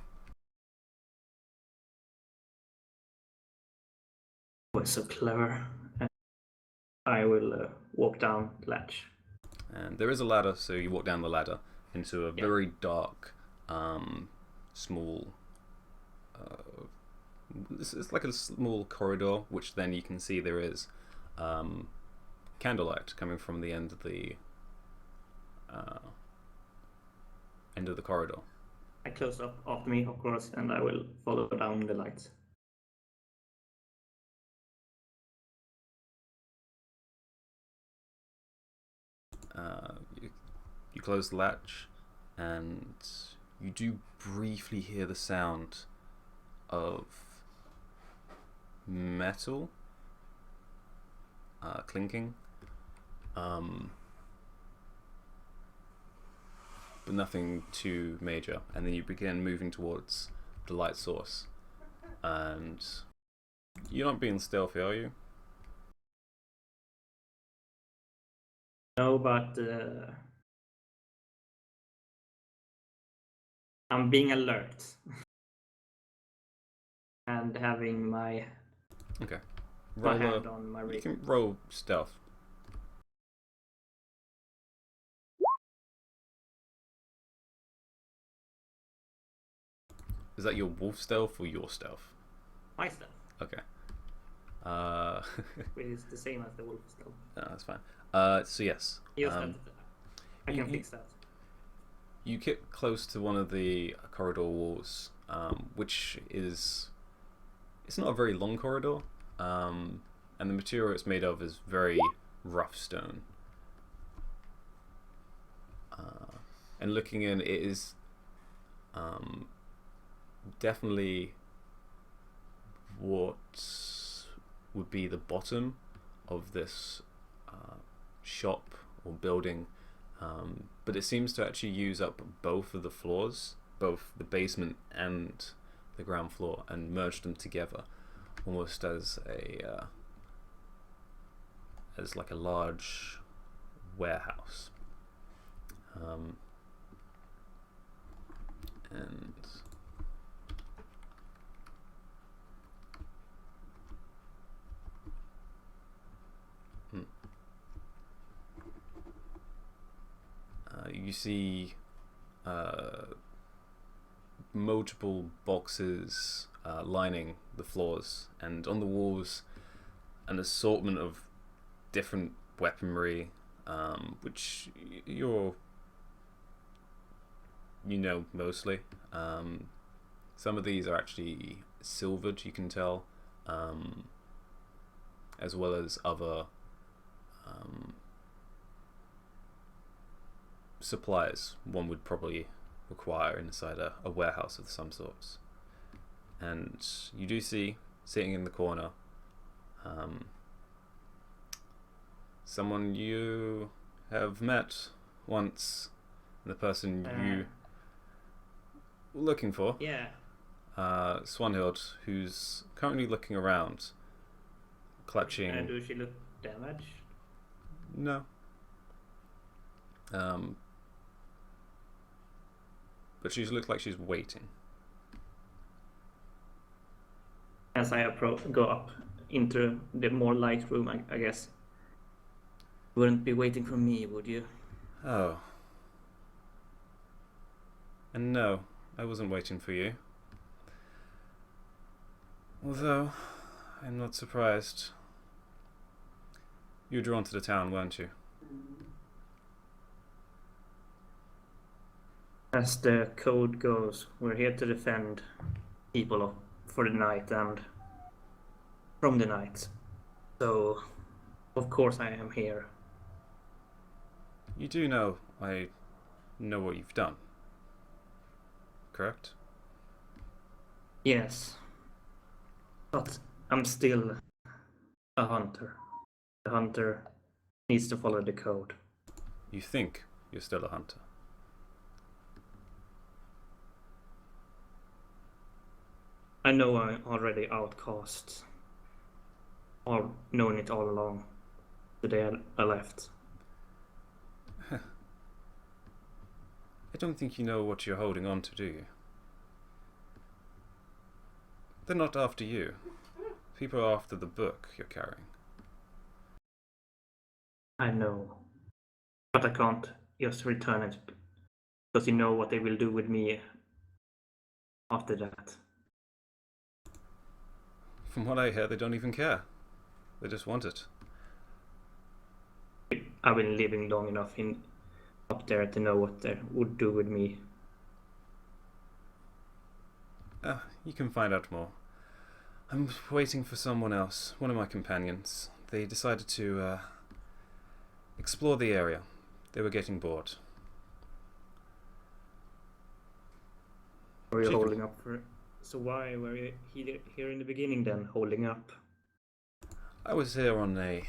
Was so clever. I will walk down the latch. And there is a ladder, so you walk down the ladder into a very dark, small it's like a small corridor, which then you can see there is candlelight coming from the end of the corridor. I close up after me, of course, and I will follow down the lights. You close the latch, and you do briefly hear the sound of metal clinking, but nothing too major. And then you begin moving towards the light source, and you're not being stealthy, are you? No, but I'm being alert and having my Okay. hand on my You wrist. can roll stealth. Is that your wolf stealth or your stealth? My stealth. Okay. Which is the same as the wolf stealth. No, that's fine. So yes. I can fix that. You get close to one of the corridor walls, which is... It's not a very long corridor, and the material it's made of is very rough stone. And looking in, it is definitely what would be the bottom of this shop or building, but it seems to actually use up both of the floors, both the basement and the ground floor, and merge them together almost as a as like a large warehouse. And you see multiple boxes lining the floors, and on the walls an assortment of different weaponry, which you know mostly. Some of these are actually silvered, you can tell, as well as other supplies one would probably require inside a warehouse of some sorts. And you do see, sitting in the corner, someone you have met once, the person you were looking for. Yeah. Swanhild, who's currently looking around, clutching. Does she look damaged? No. But she looks like she's waiting. As I go up into the more light room, I guess. Wouldn't be waiting for me, would you? Oh. And no, I wasn't waiting for you. Although, I'm not surprised. You were drawn to the town, weren't you? As the code goes, we're here to defend people for the night and from the night. So, of course I am here. You do know I know what you've done, correct? Yes. But I'm still a hunter. The hunter needs to follow the code. You think you're still a hunter. I know I'm already outcast. Or known it all along. The day I left. I don't think you know what you're holding on to, do you? They're not after you. People are after the book you're carrying. I know. But I can't just return it. Because you know what they will do with me after that. From what I hear, they don't even care. They just want it. I've been living long enough up there to know what they would do with me. You can find out more. I'm waiting for someone else, one of my companions. They decided to explore the area. They were getting bored. Were you Chicken. holding up for it? So why were you here in the beginning then, holding up? I was here on a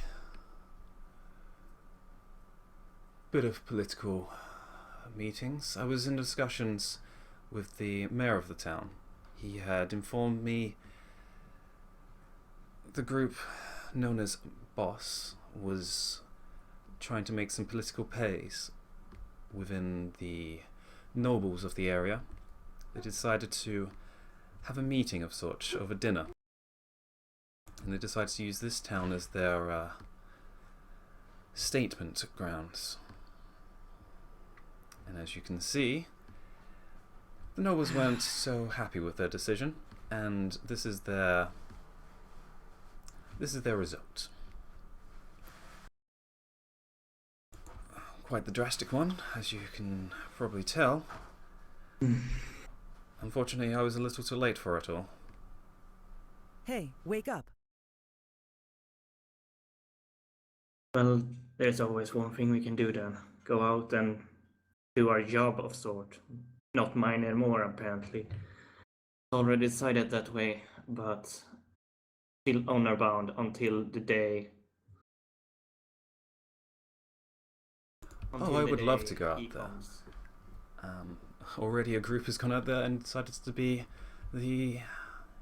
bit of political meetings. I was in discussions with the mayor of the town. He had informed me the group known as Boss was trying to make some political pays within the nobles of the area. They decided to have a meeting of sorts over dinner. And they decided to use this town as their statement grounds. And as you can see, the nobles weren't so happy with their decision, and this is their result. Quite the drastic one, as you can probably tell. Unfortunately, I was a little too late for it all. Hey, wake up. Well, there's always one thing we can do then. Go out and do our job of sort. Not mine anymore, apparently. Already decided that way, but still honor bound until the day. I would love to go out there. Already a group has gone out there and decided to be the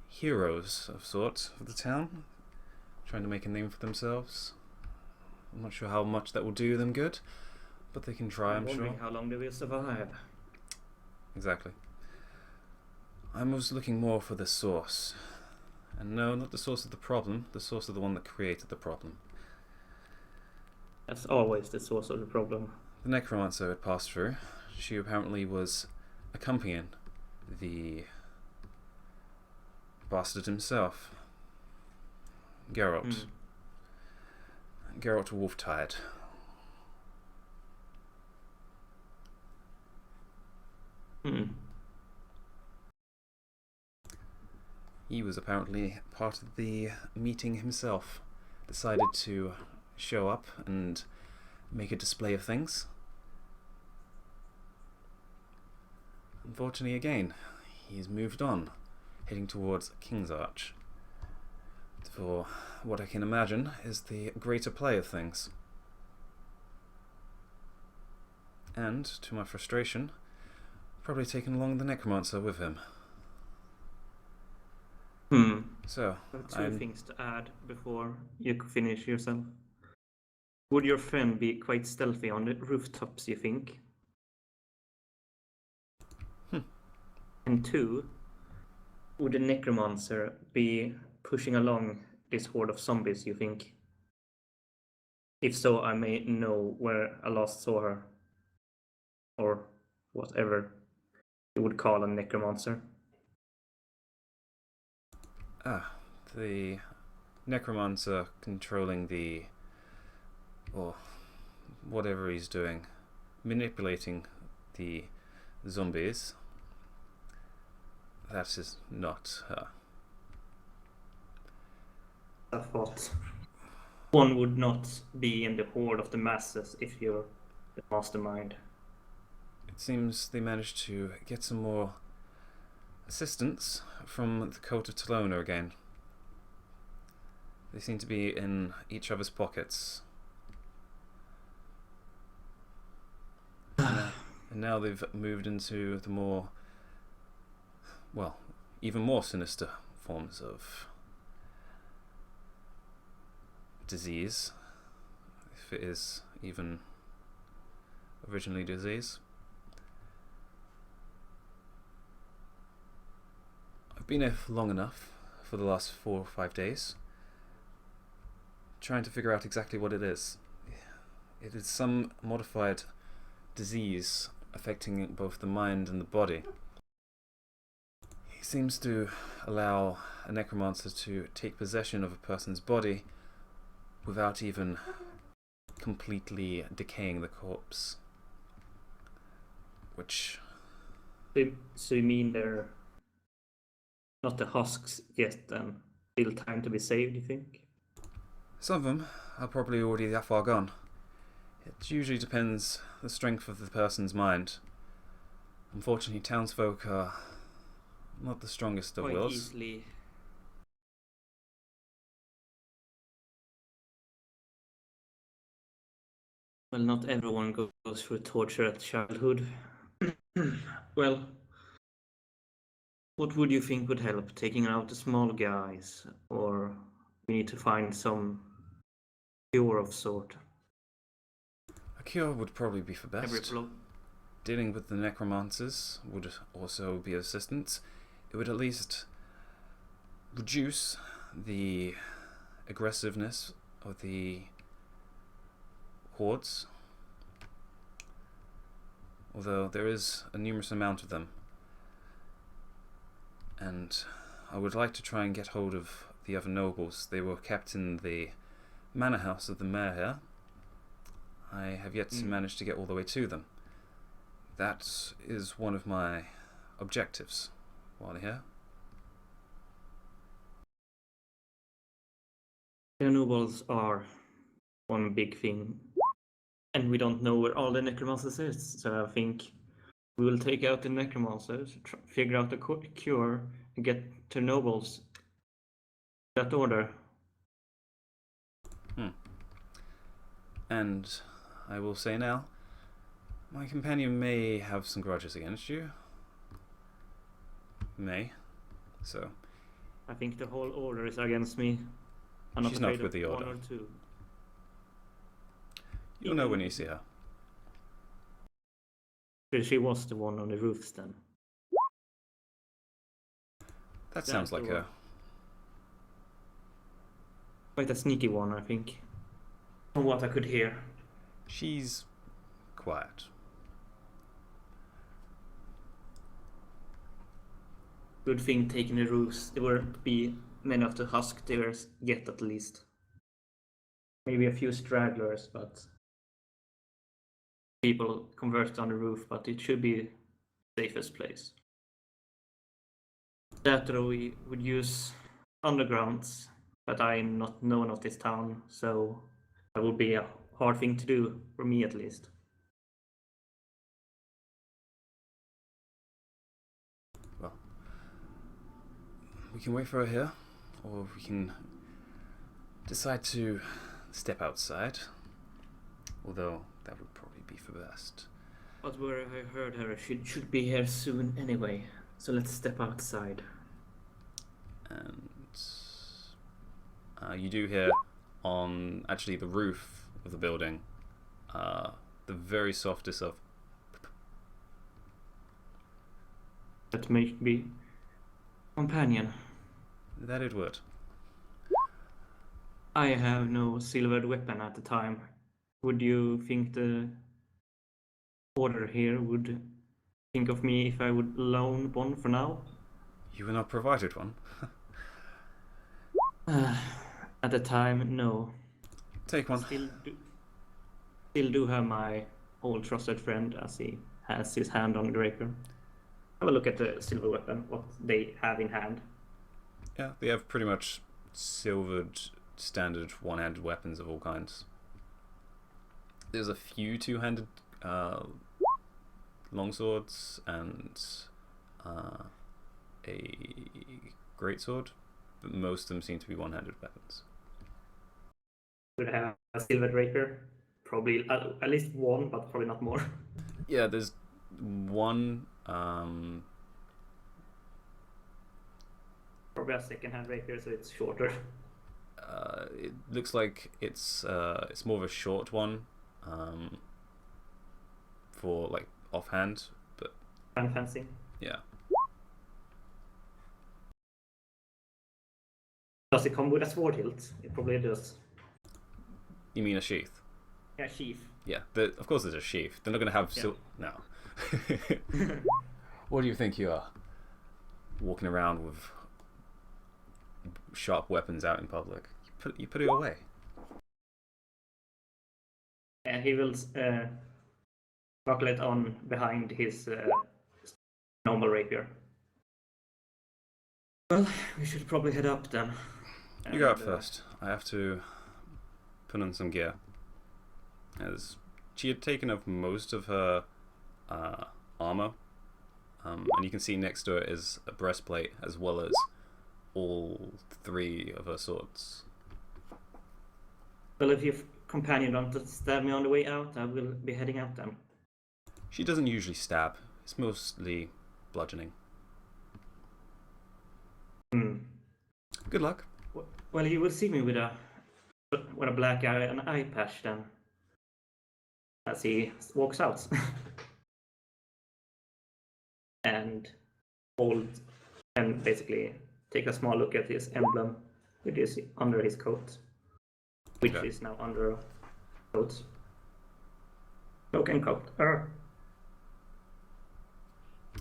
heroes of sorts of the town, trying to make a name for themselves. I'm not sure how much that will do them good, but they can try, I'm sure. How long they will survive. Exactly. I was looking more for the source. And no, not the source of the problem, the source of the one that created the problem. That's always the source of the problem. The necromancer had passed through. She apparently was accompanying the bastard himself, Geralt. Geralt Wolftide. He was apparently part of the meeting himself. Decided to show up and make a display of things. Unfortunately, again, he's moved on, heading towards King's Arch. For what I can imagine is the greater play of things. And, to my frustration, probably taken along the necromancer with him. So, Two things to add before you finish yourself. Would your friend be quite stealthy on the rooftops, you think? And two, would the necromancer be pushing along this horde of zombies, you think? If so, I may know where I last saw her. Or whatever you would call a necromancer. The necromancer controlling the... or whatever he's doing, manipulating the zombies. That is not her. I thought one would not be in the horde of the masses if you're the mastermind. It seems they managed to get some more assistance from the coat of Talona again. They seem to be in each other's pockets. And now they've moved into the more, well, even more sinister forms of disease, if it is even originally disease. I've been here long enough, for the last 4 or 5 days, trying to figure out exactly what it is. It is some modified disease affecting both the mind and the body. He seems to allow a necromancer to take possession of a person's body without even completely decaying the corpse. Which... So you mean they're not the husks yet, then? Still time to be saved, you think? Some of them are probably already that far gone. It usually depends the strength of the person's mind. Unfortunately, townsfolk are not the strongest of Quite wills. easily. Well, not everyone goes through torture at childhood. Well, what would you think would help? Taking out the small guys? Or we need to find some cure of sort? A cure would probably be for Every best. blow. Dealing with the necromancers would also be assistance. It would at least reduce the aggressiveness of the hordes, although there is a numerous amount of them, and I would like to try and get hold of the other nobles. They were kept in the manor house of the mayor here. I have yet to manage to get all the way to them. That is one of my objectives while here. The nobles are one big thing, and we don't know where all the necromancers is, so I think we will take out the necromancers, figure out the cure, and get to nobles. That order. And I will say now, my companion may have some grudges against you. May. So. I think the whole order is against me. I'm She's not afraid with the of order. one or two. You'll know when you see her. But she was the one on the roofs then. That sounds like her. Quite a sneaky one, I think. From what I could hear. She's quiet. Good thing taking the roofs. There won't be many of the husk there yet, at least. Maybe a few stragglers, but people converted on the roof, but it should be the safest place. That we would use undergrounds, but I'm not known of this town, so that would be a hard thing to do, for me at least. Well, we can wait for her here, or we can decide to step outside, although that would probably be for best. But where I heard her, she should be here soon anyway, so let's step outside. And you do hear on actually the roof of the building the very softest of That may be companion. that it would. I have no silvered weapon at the time. Would you think the order here would think of me if I would loan one for now? You were not provided one. At the time, no. Take one. Still do have my old trusted friend as he has his hand on the rapier. Have a look at the silver weapon, what they have in hand. Yeah, they have pretty much silvered standard one-handed weapons of all kinds. There's a few two-handed longswords and a greatsword, but most of them seem to be one-handed weapons. Would have a silver rapier, probably at least one, but probably not more. Yeah, there's one. Probably a second-hand rapier, so it's shorter. It looks like it's more of a short one, for like offhand, but Fancy. yeah. Does it come with a sword hilt? It probably does. You mean a sheath? Yeah, sheath. Yeah, of course there's a sheath. They're not going to have Yeah. no. What do you think you are? walking around with sharp weapons out in public. You put it away. And he will buckle it on behind his normal rapier. Well, we should probably head up then. You go up first. I have to put on some gear. As she had taken off most of her armor, and you can see next to it is a breastplate as well as all 3 of her swords. Well, if your companion don't stab me on the way out, I will be heading out then. She doesn't usually stab. It's mostly bludgeoning. Good luck. Well, you will see me with a black eye and eye patch then, as he walks out. And basically take a small look at his emblem, which is under his coat, which is now under coat. Cloak and coat.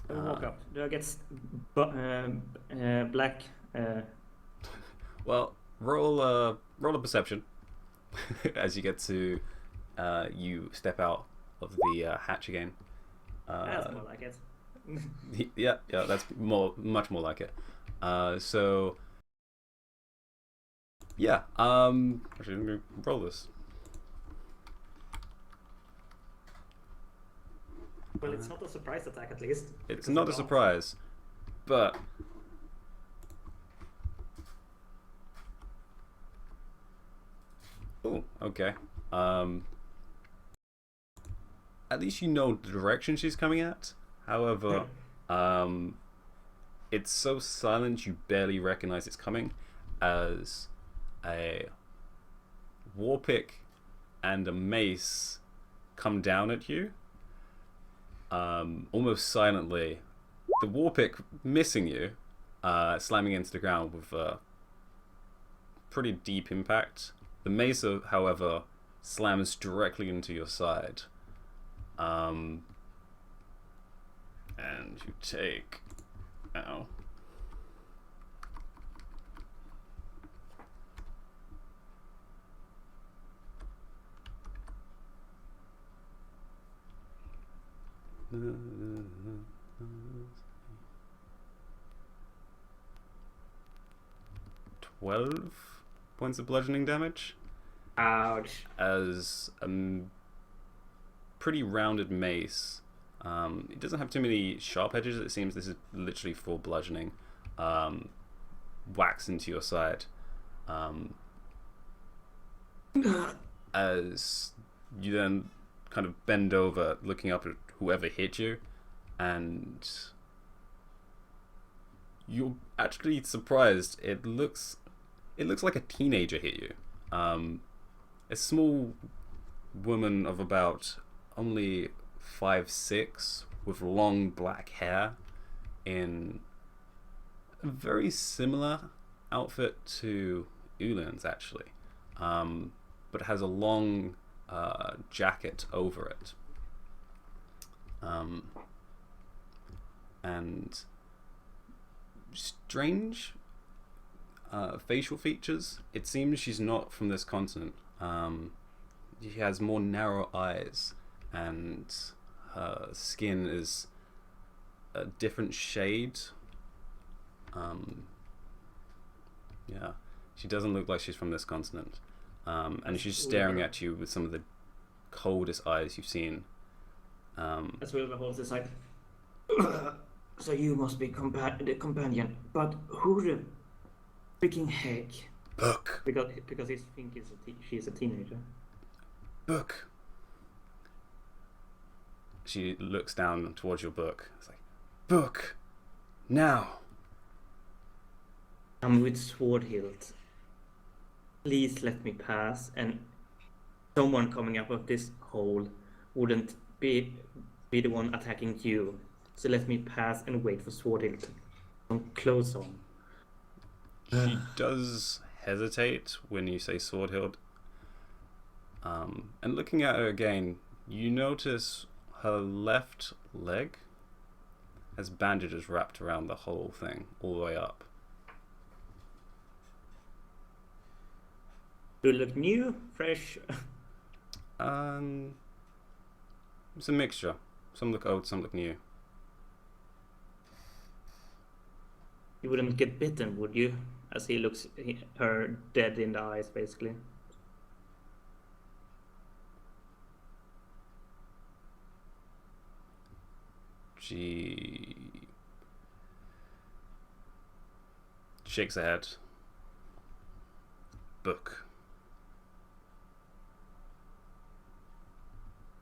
I walk up. Do I get black? Well, roll a perception as you get to you step out of the hatch again. That's more like it. Yeah, that's much more like it. So yeah, actually, let me roll this. Well, it's not a surprise attack, at least. It's not a surprise, but oh, okay. At least you know the direction she's coming at. However, it's so silent you barely recognize it's coming, as a war pick and a mace come down at you, almost silently. The war pick missing you, slamming into the ground with a pretty deep impact. The mace, however, slams directly into your side. And you take... Ow. $12 points of bludgeoning damage. Ouch. As a pretty rounded mace. It doesn't have too many sharp edges. It seems this is literally full bludgeoning. Whacks into your side. As you then kind of bend over, looking up at whoever hit you, and you're actually surprised. It looks like a teenager hit you. A small woman of about only 5'6", with long black hair, in a very similar outfit to Ulan's actually, but has a long jacket over it, and strange facial features. It seems she's not from this continent. She has more narrow eyes, and her skin is a different shade. Yeah, she doesn't look like she's from this continent. And she's staring at you with some of the coldest eyes you've seen. As Wilbur holds his side. So you must be the companion, but who the freaking heck? Book. Because he thinks she's a teenager. Book. She looks down towards your book. It's like, book, now. I'm with sword hilt. Please let me pass, and someone coming up of this hole wouldn't be the one attacking you. So let me pass and wait for sword hilt to come close on. She does hesitate when you say sword hilt. And looking at her again, you notice her left leg has bandages wrapped around the whole thing, all the way up. Do it look new, fresh? It's a mixture. Some look old, some look new. You wouldn't get bitten, would you? As he looks her dead in the eyes, basically. She shakes her head. Book.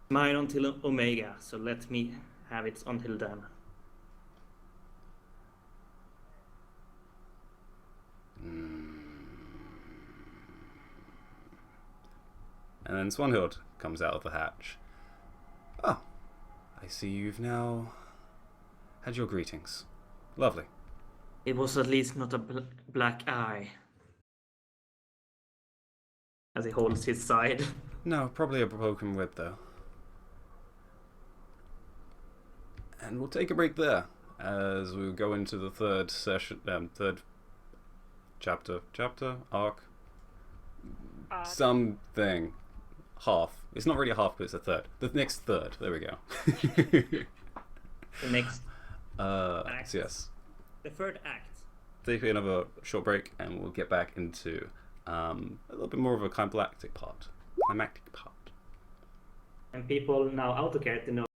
Mine until Omega, so let me have it until then. And then Swanhild comes out of the hatch. Oh, I see you've now had your greetings. Lovely. It was at least not a black eye. As he holds his side. No, probably a broken rib though. And we'll take a break there as we go into the third session, third chapter, arc, something, half. It's not really a half, but it's a third. The next third. There we go. The next act. So yes. The third act. Take another short break, and we'll get back into a little bit more of a climactic part. And people now out of character know